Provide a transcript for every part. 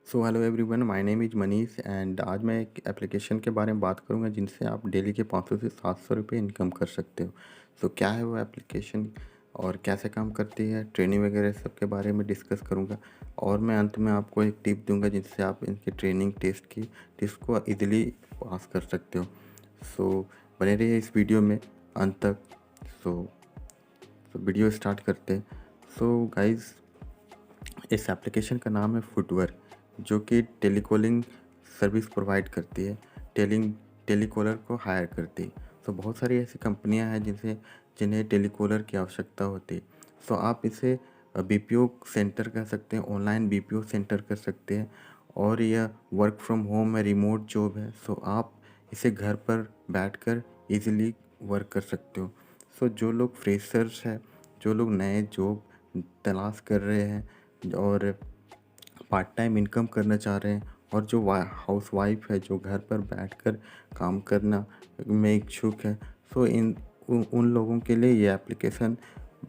So hello everyone, my name is Manish and आज मैं एक एप्लीकेशन के बारे में बात करूंगा जिनसे आप डेली के 500 से 700 रुपये इनकम कर सकते हो। सो क्या है वो एप्लीकेशन और कैसे काम करती है, ट्रेनिंग वगैरह सब के बारे में डिस्कस करूंगा। और मैं अंत में आपको एक टिप दूंगा जिनसे आप इनकी ट्रेनिंग टेस्ट को इजीली पास कर सकते हो। सो बने रहिए इस वीडियो में अंत तक। सो वीडियो स्टार्ट करते हैं। सो गाइज़, इस एप्लीकेशन का नाम है फुटवर्क, जो कि टेलीकॉलिंग सर्विस प्रोवाइड करती है, टेलीकॉलर को हायर करती है। तो बहुत सारी ऐसी कंपनियां हैं जिन्हें टेलीकॉलर की आवश्यकता होती है। सो आप इसे बीपीओ सेंटर कह सकते हैं, ऑनलाइन बीपीओ सेंटर कर सकते हैं। और यह वर्क फ्रॉम होम है, रिमोट जॉब है। सो आप इसे घर पर बैठकर इजीली वर्क कर सकते हो। सो जो लोग फ्रेशर्स हैं, जो लोग नए जॉब तलाश कर रहे हैं और पार्ट टाइम इनकम करना चाह रहे हैं, और जो हाउस वाइफ है जो घर पर बैठकर काम करना में इच्छुक है, सो उन लोगों के लिए ये एप्लीकेशन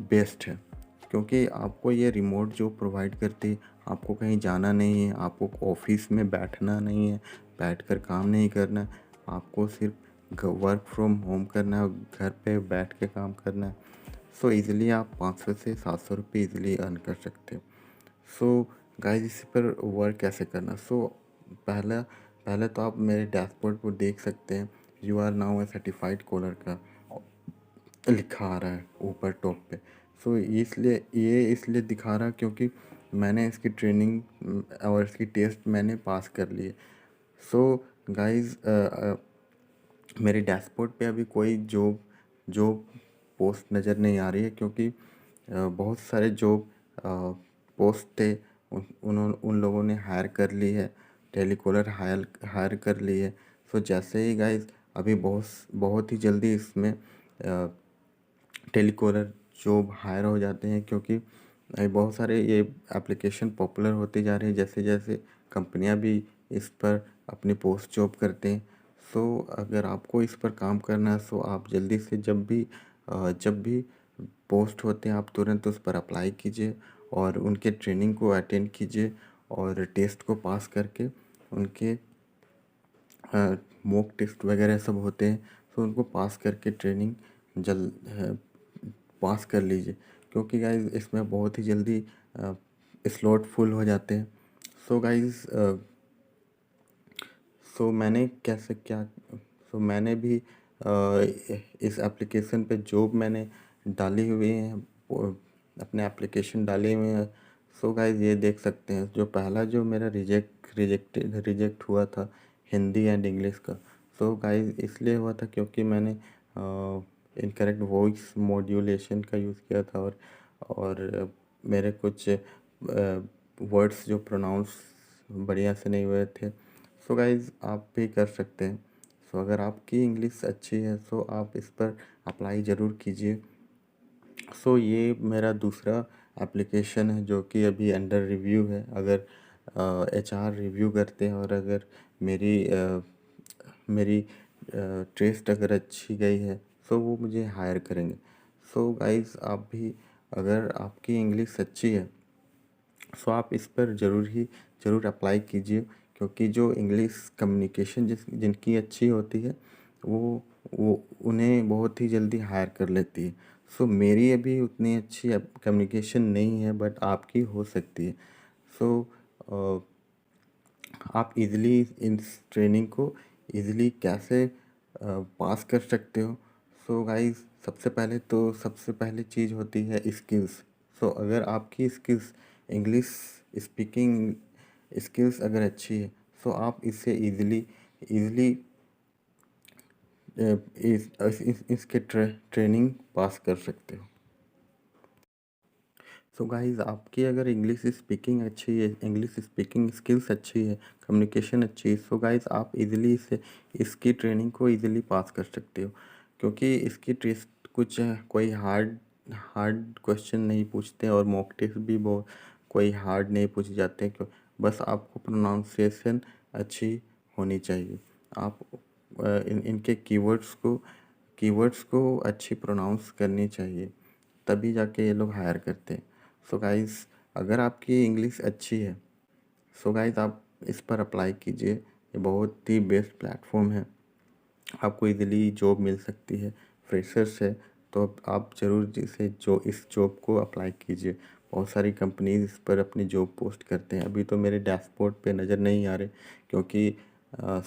बेस्ट है। क्योंकि आपको ये रिमोट जॉब प्रोवाइड करती है, आपको कहीं जाना नहीं है, आपको ऑफिस में बैठना नहीं है, बैठकर काम नहीं करना है, आपको सिर्फ वर्क फ्रॉम होम करना है, घर पे बैठ के काम करना है। सो इज़िली आप 500 से 700 रुपये ईज़िली अर्न कर सकते हो। सो गाइस, इस पर वर्क कैसे करना। पहला पहले तो आप मेरे डैशबोर्ड पर देख सकते हैं, you are now a certified caller का लिखा आ रहा है ऊपर टॉप पे। इसलिए दिखा रहा क्योंकि मैंने इसकी ट्रेनिंग और इसकी टेस्ट मैंने पास कर ली है। सो गाइस, मेरे डैशबोर्ड पे अभी कोई जॉब पोस्ट नज़र नहीं आ रही है, क्योंकि बहुत सारे जॉब पोस्ट थे, उन लोगों ने हायर कर ली है, टेलीकॉलर हायर कर ली है। सो जैसे ही गाइस, अभी बहुत बहुत ही जल्दी इसमें टेलीकॉलर जॉब हायर हो जाते हैं, क्योंकि बहुत सारे ये एप्लीकेशन पॉपुलर होती जा रही है, जैसे जैसे कंपनियां भी इस पर अपनी पोस्ट जॉब करते हैं। सो अगर आपको इस पर काम करना है, सो आप जल्दी से जब भी पोस्ट होते हैं आप तुरंत उस पर अप्लाई कीजिए और उनके ट्रेनिंग को अटेंड कीजिए, और टेस्ट को पास करके उनके मॉक टेस्ट वगैरह सब होते हैं, तो उनको पास करके ट्रेनिंग पास कर लीजिए। क्योंकि गाइज इसमें बहुत ही जल्दी स्लॉट फुल हो जाते हैं। सो गाइज, सो मैंने कैसे क्या सो मैंने भी इस एप्लीकेशन पे जॉब मैंने डाली हुई है, अपने एप्लीकेशन डाले हुए हैं। सो गाइज, ये देख सकते हैं, जो पहला जो मेरा रिजेक्ट हुआ था हिंदी एंड इंग्लिश का। सो गाइज इसलिए हुआ था क्योंकि मैंने इनकरेक्ट वॉइस मॉड्यूलेशन का यूज़ किया था, और मेरे कुछ वर्ड्स जो प्रोनाउंस बढ़िया से नहीं हुए थे। सो गाइज़, आप भी कर सकते हैं। सो अगर आपकी इंग्लिश अच्छी है, सो आप इस पर अप्लाई ज़रूर कीजिए। सो ये मेरा दूसरा एप्लीकेशन है जो कि अभी अंडर रिव्यू है। अगर एचआर रिव्यू करते हैं और अगर मेरी टेस्ट अगर अच्छी गई है, सो वो मुझे हायर करेंगे। सो गाइज़, आप भी, अगर आपकी इंग्लिश अच्छी है, सो आप इस पर ज़रूर अप्लाई कीजिए। क्योंकि जो इंग्लिश कम्युनिकेशन जिनकी अच्छी होती है, वो उन्हें बहुत ही जल्दी हायर कर लेती है। सो मेरी अभी उतनी अच्छी कम्युनिकेशन नहीं है, बट आपकी हो सकती है। सो आप इजीली इस ट्रेनिंग को इजीली कैसे पास कर सकते हो। सो गाइस, सबसे पहले चीज़ होती है स्किल्स। सो अगर आपकी स्किल्स, इंग्लिश स्पीकिंग स्किल्स अगर अच्छी है, सो आप इससे इजीली इसके ट्रेनिंग पास कर सकते हो। सो गाइज़, आपकी अगर इंग्लिश स्पीकिंग अच्छी है, इंग्लिश स्पीकिंग स्किल्स अच्छी है, कम्युनिकेशन अच्छी है, सो गाइज़ आप इजीली इसकी ट्रेनिंग को इजीली पास कर सकते हो। क्योंकि इसकी टेस्ट कुछ कोई हार्ड हार्ड क्वेश्चन नहीं पूछते, और मॉक टेस्ट भी बहुत कोई हार्ड नहीं पूछे जाते। क्यों, बस आपको प्रोनाउंसिएशन अच्छी होनी चाहिए। आप इनके कीवर्ड्स को अच्छी प्रोनाउंस करनी चाहिए, तभी जाके ये लोग हायर करते हैं। सो गाइस, अगर आपकी इंग्लिश अच्छी है, सो गाइस आप इस पर अप्लाई कीजिए। ये बहुत ही बेस्ट प्लेटफॉर्म है, आपको इजीली जॉब मिल सकती है। फ्रेशर्स है तो आप ज़रूर इसे जो इस जॉब को अप्लाई कीजिए। बहुत सारी कंपनीज इस पर अपनी जॉब पोस्ट करते हैं। अभी तो मेरे डैशबोर्ड पे नज़र नहीं आ रहे क्योंकि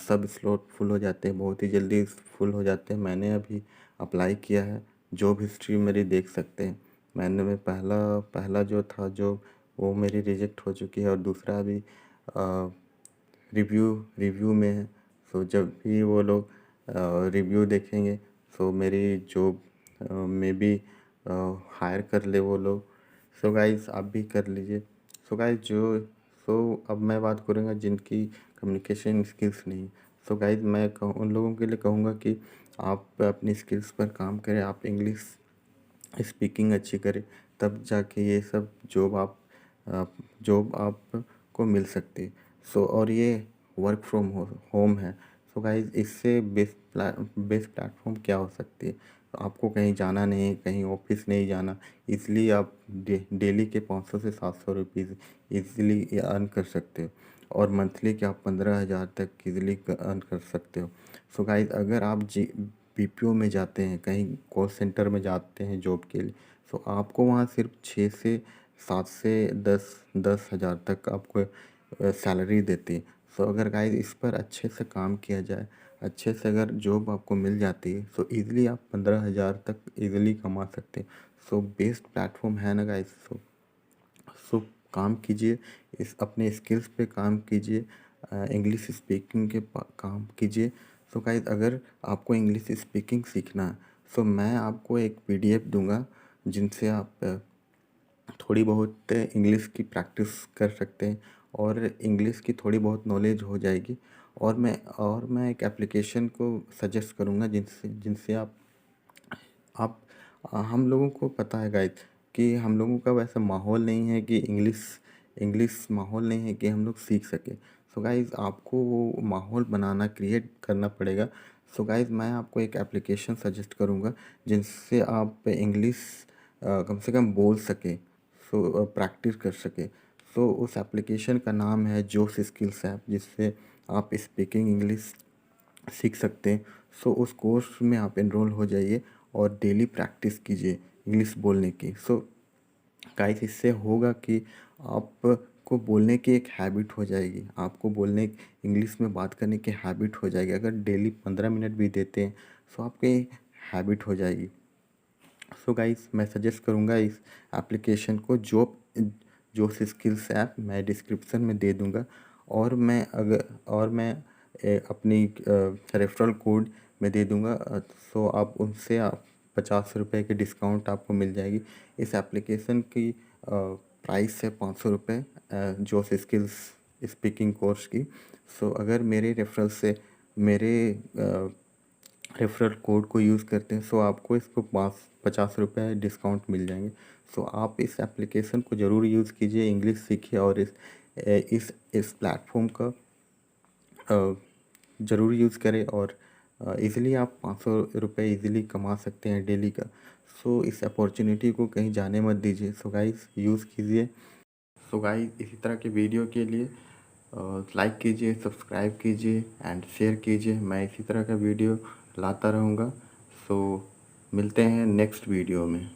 सब स्लॉट फुल हो जाते हैं, बहुत ही जल्दी फुल हो जाते हैं। मैंने अभी अप्लाई किया है, जॉब हिस्ट्री मेरी देख सकते हैं। मैं पहला पहला जो था जॉब वो मेरी रिजेक्ट हो चुकी है और दूसरा अभी रिव्यू रिव्यू में है। सो जब भी वो लोग रिव्यू देखेंगे सो मेरी जॉब में भी हायर कर ले वो लोग। सो गाइस आप भी कर लीजिए। सो गाइस अब मैं बात करूँगा जिनकी कम्युनिकेशन स्किल्स नहीं। सो गाइस मैं उन लोगों के लिए कहूँगा कि आप अपनी स्किल्स पर काम करें, आप इंग्लिश स्पीकिंग अच्छी करें, तब जाके ये सब जॉब आपको मिल सकती है। सो और ये वर्क फ्रॉम होम है। सो गाइस इससे बेस्ट प्लेटफॉर्म क्या हो सकती है। तो आपको कहीं जाना नहीं, कहीं ऑफिस नहीं जाना, इसलिए आप डेली के 500 से 700 रुपीज़ ईज़िली अर्न कर सकते हो और मंथली के आप 15,000 तक ईज़िली अर्न कर सकते हो। सो गाइस अगर आप बीपीओ में जाते हैं, कहीं कॉल सेंटर में जाते हैं जॉब के लिए, तो आपको वहाँ सिर्फ 6 से 7 से 10,000 तक आपको सैलरी देती है। सो अगर गाइस इस पर अच्छे से काम किया जाए, अच्छे से अगर जॉब आपको मिल जाती है तो ईज़िली आप 15,000 तक ईज़िली कमा सकते हैं। सो बेस्ट प्लेटफॉर्म है ना गाइस। सो काम कीजिए, इस अपने स्किल्स पे काम कीजिए, इंग्लिश स्पीकिंग के काम कीजिए। सो गाइस अगर आपको इंग्लिश स्पीकिंग सीखना है सो मैं आपको एक पीडीएफ दूंगा जिनसे आप थोड़ी बहुत इंग्लिश की प्रैक्टिस कर सकते हैं और इंग्लिश की थोड़ी बहुत नॉलेज हो जाएगी। और मैं एक एप्लीकेशन को सजेस्ट करूँगा जिनसे जिनसे आप हम लोगों को पता है गाइस कि हम लोगों का वैसा माहौल नहीं है कि इंग्लिश इंग्लिश माहौल नहीं है कि हम लोग सीख सकें। सो गाइस आपको वो माहौल बनाना क्रिएट करना पड़ेगा। सो गाइस मैं आपको एक एप्लीकेशन सजेस्ट करूँगा जिनसे आप इंग्लिश कम से कम बोल सकें, सो प्रैक्टिस कर सकें। सो उस एप्लीकेशन का नाम है जोश स्किल्स ऐप, जिससे आप स्पीकिंग इंग्लिश सीख सकते हैं। सो उस कोर्स में आप एनरोल हो जाइए और डेली प्रैक्टिस कीजिए इंग्लिश बोलने की। सो गाइस इससे होगा कि आपको बोलने की एक हैबिट हो जाएगी, आपको बोलने इंग्लिश में बात करने की हैबिट हो जाएगी। अगर डेली 15 मिनट भी देते हैं सो आपकी हैबिट हो जाएगी। सो गाइस मैं सजेस्ट करूँगा इस एप्लीकेशन को, जोश स्किल्स ऐप मैं डिस्क्रिप्शन में दे दूँगा। और मैं अपनी रेफरल कोड में दे दूँगा। सो आप उनसे आप 50 रुपये की डिस्काउंट आपको मिल जाएगी। इस एप्लीकेशन की प्राइस है 500 रुपये जोश स्किल्स स्पीकिंग कोर्स की। सो अगर मेरे रेफरल कोड को यूज़ करते हैं सो आपको इसको 50 रुपये डिस्काउंट मिल जाएंगे। सो आप इस एप्लीकेशन को ज़रूर यूज़ कीजिए, इंग्लिश सीखिए और इस प्लेटफॉर्म का ज़रूर यूज़ करें और इजीली आप 500 रुपये इजीली कमा सकते हैं डेली का। सो इस अपॉर्चुनिटी को कहीं जाने मत दीजिए। सो गाइस यूज़ कीजिए। सो गाइस इसी तरह के वीडियो के लिए लाइक कीजिए, सब्सक्राइब कीजिए एंड शेयर कीजिए। मैं इसी तरह का वीडियो लाता रहूँगा। सो मिलते हैं नेक्स्ट वीडियो में।